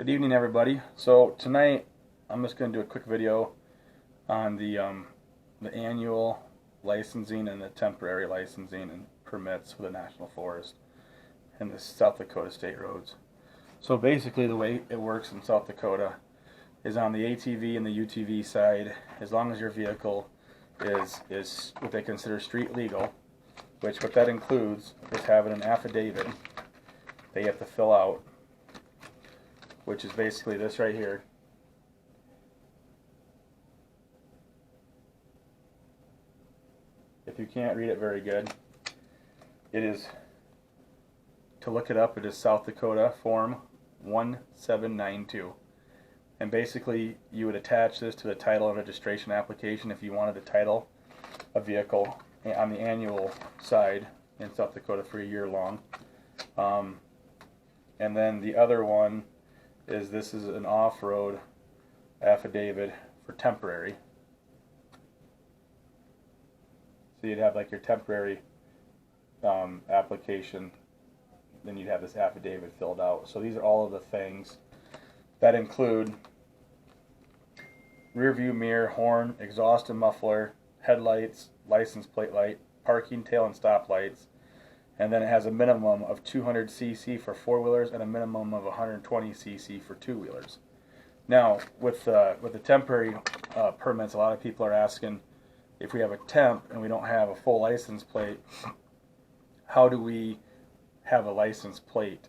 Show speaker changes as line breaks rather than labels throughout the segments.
Good evening, everybody. So tonight I'm just going to do a quick video on the annual licensing and the temporary licensing and permits for the National Forest and the South Dakota state roads. So basically the way it works in South Dakota is on the ATV and the UTV side, as long as your vehicle is what they consider street legal, which what that includes is having an affidavit they have to fill out, which is basically this right here. If you can't read it very good, it is, to look it up, it is South Dakota Form 1792. And basically you would attach this to the title and registration application if you wanted to title a vehicle on the annual side in South Dakota for a year long. And then the other one is, this is an off-road affidavit for temporary. So you'd have like your temporary application, then you'd have this affidavit filled out. So these are all of the things that include rear view mirror, horn, exhaust and muffler, headlights, license plate light, parking, tail and stop lights, and then it has a minimum of 200 cc for four-wheelers and a minimum of 120 cc for two-wheelers. Now, with the temporary permits, a lot of people are asking, if we have a temp and we don't have a full license plate, how do we have a license plate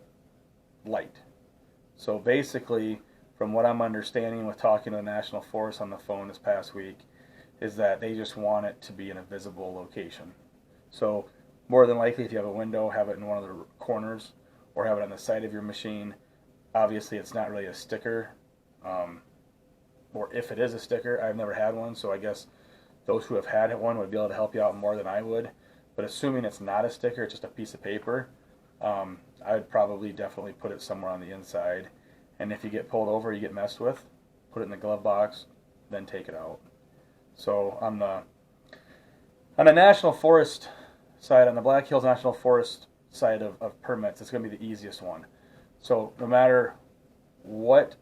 light? So basically, from what I'm understanding with talking to the National Forest on the phone this past week, is that they just want it to be in a visible location. So more than likely, if you have a window, have it in one of the corners or have it on the side of your machine. Obviously, it's not really a sticker, or if it is a sticker, I've never had one, so I guess those who have had one would be able to help you out more than I would. But assuming it's not a sticker, it's just a piece of paper, I'd probably definitely put it somewhere on the inside. And if you get pulled over, you get messed with, put it in the glove box, then take it out. So on the National Forest side, on the Black Hills National Forest side of permits, it's going to be the easiest one. So no matter what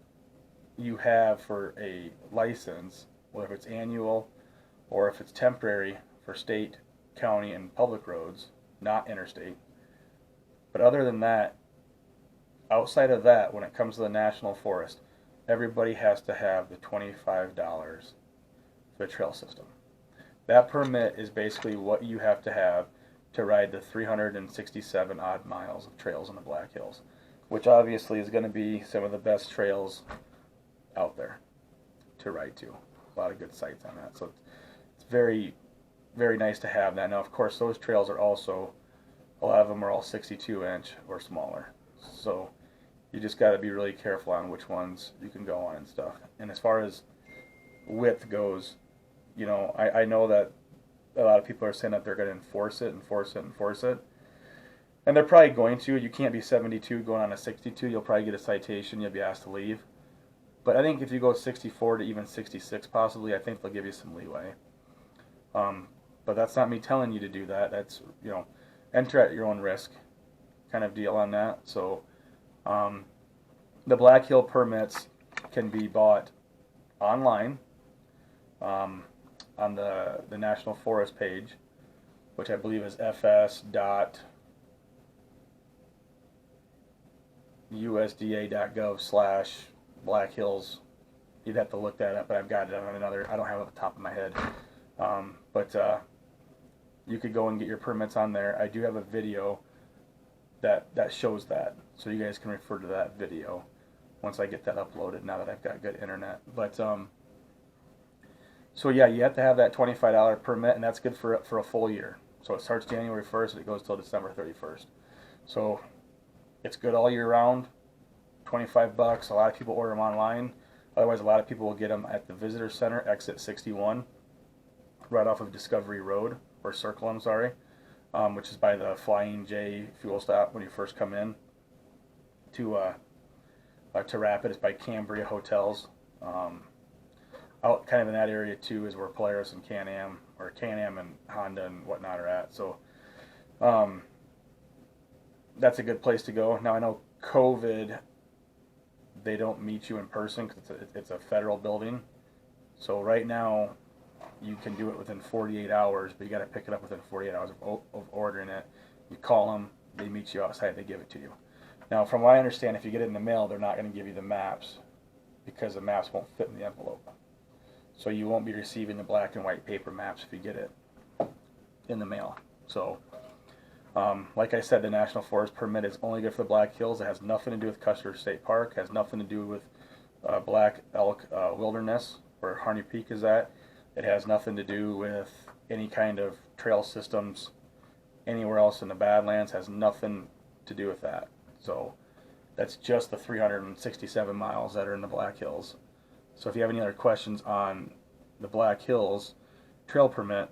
you have for a license, whether it's annual or if it's temporary for state, county, and public roads, not interstate. But other than that, outside of that, when it comes to the National Forest, everybody has to have the $25 for the trail system. That permit is basically what you have to have to ride the 367 odd miles of trails in the Black Hills, which obviously is going to be some of the best trails out there to ride to. A lot of good sites on that. So it's very, very nice to have that. Now, of course, those trails are also, a lot of them are all 62-inch or smaller. So you just got to be really careful on which ones you can go on and stuff. And as far as width goes, you know, I know that a lot of people are saying that they're going to enforce it. And they're probably going to. You can't be 72 going on a 62. You'll probably get a citation. You'll be asked to leave. But I think if you go 64 to even 66 possibly, I think they'll give you some leeway. But that's not me telling you to do that. That's, you know, enter at your own risk kind of deal on that. So the Black Hill permits can be bought online on the National Forest page, which I believe is fs.usda.gov/Black Hills. You'd have to look that up, but I've got it on another. I don't have it off the top of my head. But you could go and get your permits on there. I do have a video that shows that, so you guys can refer to that video once I get that uploaded, now that I've got good internet. But so yeah, you have to have that $25 permit, and that's good for a full year. So it starts January 1st and it goes till December 31st. So it's good all year round. $25. A lot of people order them online. Otherwise, a lot of people will get them at the Visitor Center, exit 61, right off of Discovery Road, or Circle, I'm sorry, which is by the Flying J fuel stop when you first come in to Rapid. It's by Cambria Hotels. Out kind of in that area too is where Polaris and Can-Am, or Can-Am and Honda and whatnot are at. So that's a good place to go. Now I know COVID they don't meet you in person because it's a federal building. So right now, you can do it within 48 hours, but you got to pick it up within 48 hours of ordering it. You call them, they meet you outside, they give it to you. Now, from what I understand, if you get it in the mail, they're not going to give you the maps because the maps won't fit in the envelope. So you won't be receiving the black and white paper maps if you get it in the mail. So, like I said, the National Forest permit is only good for the Black Hills. It has nothing to do with Custer State Park. It has nothing to do with Black Elk Wilderness, where Harney Peak is at. It has nothing to do with any kind of trail systems anywhere else in the Badlands. It has nothing to do with that. So that's just the 367 miles that are in the Black Hills. So if you have any other questions on the Black Hills trail permit,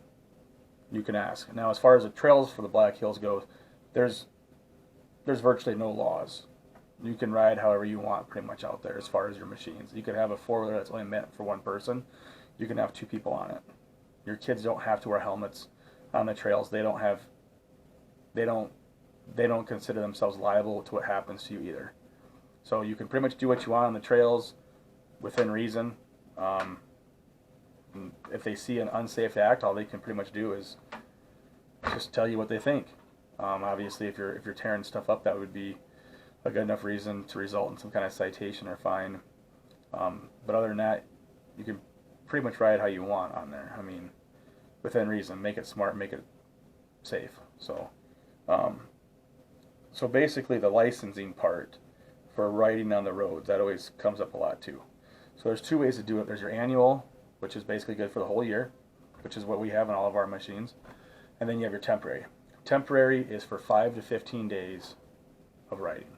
you can ask. Now, as far as the trails for the Black Hills goes, there's virtually no laws. You can ride however you want pretty much out there as far as your machines. You could have a four-wheeler that's only meant for one person. You can have two people on it. Your kids don't have to wear helmets on the trails. They don't consider themselves liable to what happens to you either. So you can pretty much do what you want on the trails within reason. If they see an unsafe act, all they can pretty much do is just tell you what they think. Obviously, if you're tearing stuff up, that would be a good enough reason to result in some kind of citation or fine. But other than that, you can pretty much ride how you want on there. I mean, within reason. Make it smart, make it safe. So basically, the licensing part for riding on the roads, that always comes up a lot too. So there's two ways to do it. There's your annual, which is basically good for the whole year, which is what we have in all of our machines. And then you have your temporary. Temporary is for 5 to 15 days of riding.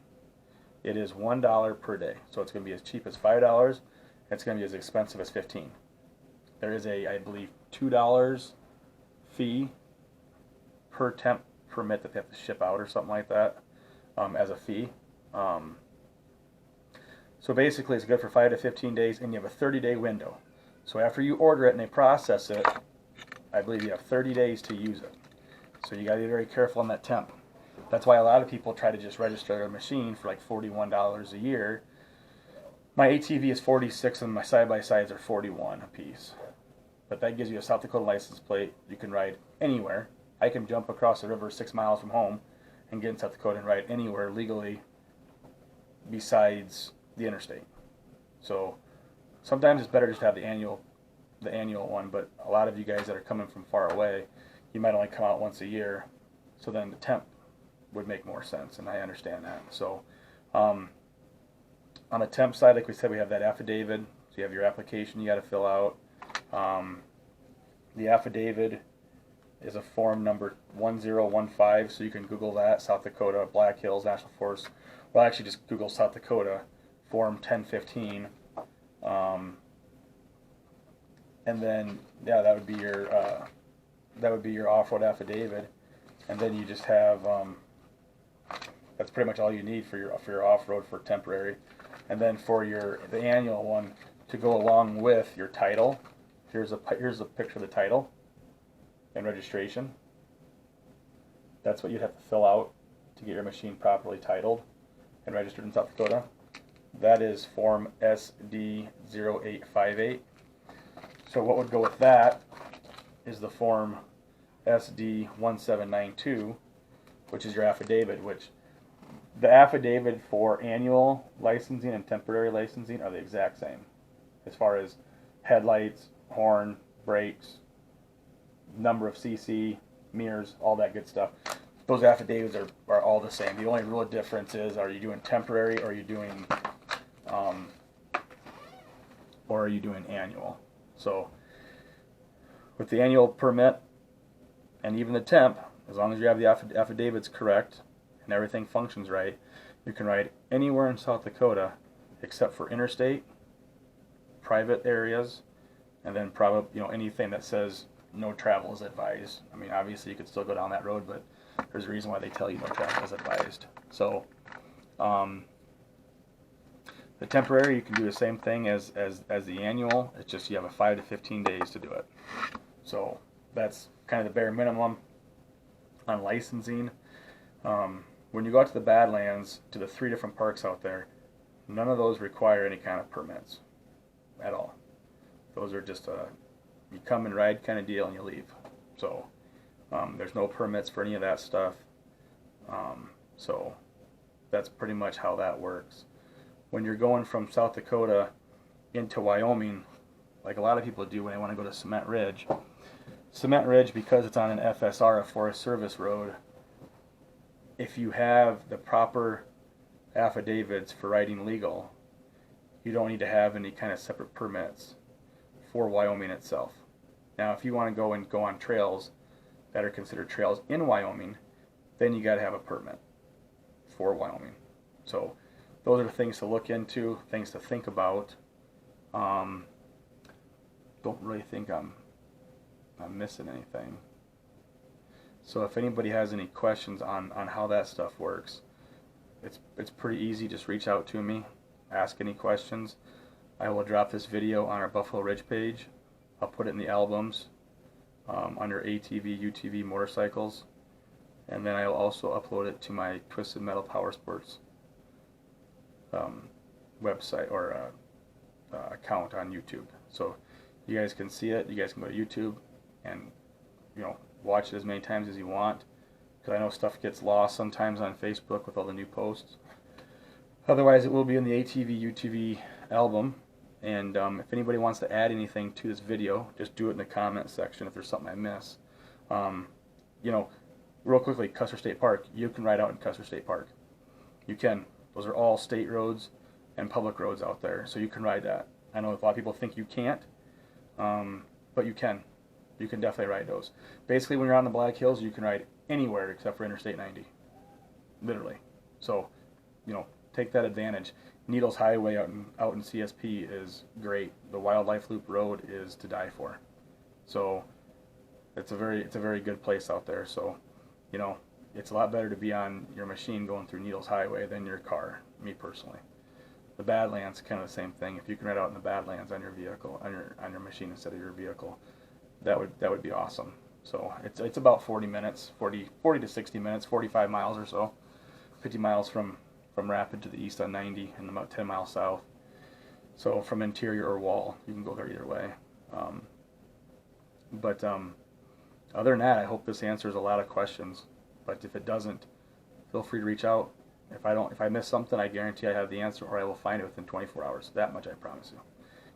It is $1 per day. So it's going to be as cheap as $5. And it's going to be as expensive as $15. There is a, I believe, $2 fee per temp permit that they have to ship out or something like that as a fee. So basically it's good for 5 to 15 days, and you have a 30-day window. So after you order it and they process it, I believe you have 30 days to use it. So you got to be very careful on that temp. That's why a lot of people try to just register their machine for like $41 a year. My ATV is $46 and my side-by-sides are $41 a piece. But that gives you a South Dakota license plate. You can ride anywhere. I can jump across the river 6 miles from home and get in South Dakota and ride anywhere legally besides the interstate. So sometimes it's better just to have the annual one, but a lot of you guys that are coming from far away, you might only come out once a year, so then the temp would make more sense, and I understand that. So on the temp side, like we said, we have that affidavit. So you have your application you got to fill out. The affidavit is a form number 1015, so you can Google that, South Dakota, Black Hills National Forest. Well, actually just Google South Dakota, form 1015. And then, yeah, that would be your off-road affidavit, and then you just have that's pretty much all you need for your off-road for temporary. And then for the annual one, to go along with your title, here's a picture of the title and registration. That's what you'd have to fill out to get your machine properly titled and registered in South Dakota. That is form SD0858. So what would go with that is the form SD1792, which is your affidavit, which the affidavit for annual licensing and temporary licensing are the exact same as far as headlights, horn, brakes, number of cc, mirrors, all that good stuff. Those affidavits are all the same. The only real difference is, are you doing temporary or are you doing annual? So with the annual permit and even the temp, as long as you have the affidavits correct and everything functions right, you can ride anywhere in South Dakota except for interstate, private areas, and then probably anything that says no travel is advised. I mean, obviously you could still go down that road, but there's a reason why they tell you no travel is advised. So the temporary, you can do the same thing as the annual. It's just you have a 5 to 15 days to do it. So that's kind of the bare minimum on licensing. When you go out to the Badlands, to the 3 different parks out there, None of those require any kind of permits at all. Those are just you come and ride kind of deal and you leave. So there's no permits for any of that stuff. So that's pretty much how that works. When you're going from South Dakota into Wyoming, like a lot of people do when they want to go to Cement Ridge, because it's on an FSR, a Forest Service road, if you have the proper affidavits for riding legal, you don't need to have any kind of separate permits for Wyoming itself. Now, if you want to go on trails that are considered trails in Wyoming, then you got to have a permit for Wyoming. So those are things to look into, things to think about. Don't really think I'm missing anything. So if anybody has any questions on how that stuff works, it's pretty easy. Just reach out to me, ask any questions. I will drop this video on our Buffalo Ridge page. I'll put it in the albums under ATV, UTV motorcycles, and then I'll also upload it to my Twisted Metal Power Sports website or account on YouTube. So you guys can see it. You guys can go to YouTube and watch it as many times as you want, because I know stuff gets lost sometimes on Facebook with all the new posts. Otherwise, it will be in the ATV UTV album. And if anybody wants to add anything to this video, just do it in the comment section if there's something I miss. Real quickly, Custer State Park, you can ride out in Custer State Park. You can. Those are all state roads and public roads out there, so you can ride that. I know a lot of people think you can't, but you can. You can definitely ride those. Basically, when you're on the Black Hills, you can ride anywhere except for Interstate 90. Literally. So, take that advantage. Needles Highway out in CSP is great. The Wildlife Loop Road is to die for. So, it's a very good place out there. So, it's a lot better to be on your machine going through Needles Highway than your car, me personally. The Badlands, kind of the same thing. If you can ride out in the Badlands on your vehicle, on your machine instead of your vehicle, that would be awesome. So it's about 40 minutes, 40 to 60 minutes, 45 miles or so, 50 miles from Rapid to the east on 90, and about 10 miles south. So from Interior or Wall, you can go there either way. Other than that, I hope this answers a lot of questions. But if it doesn't, feel free to reach out. If I miss something, I guarantee I have the answer, or I will find it within 24 hours. That much I promise you.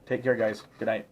Take care, guys. Good night.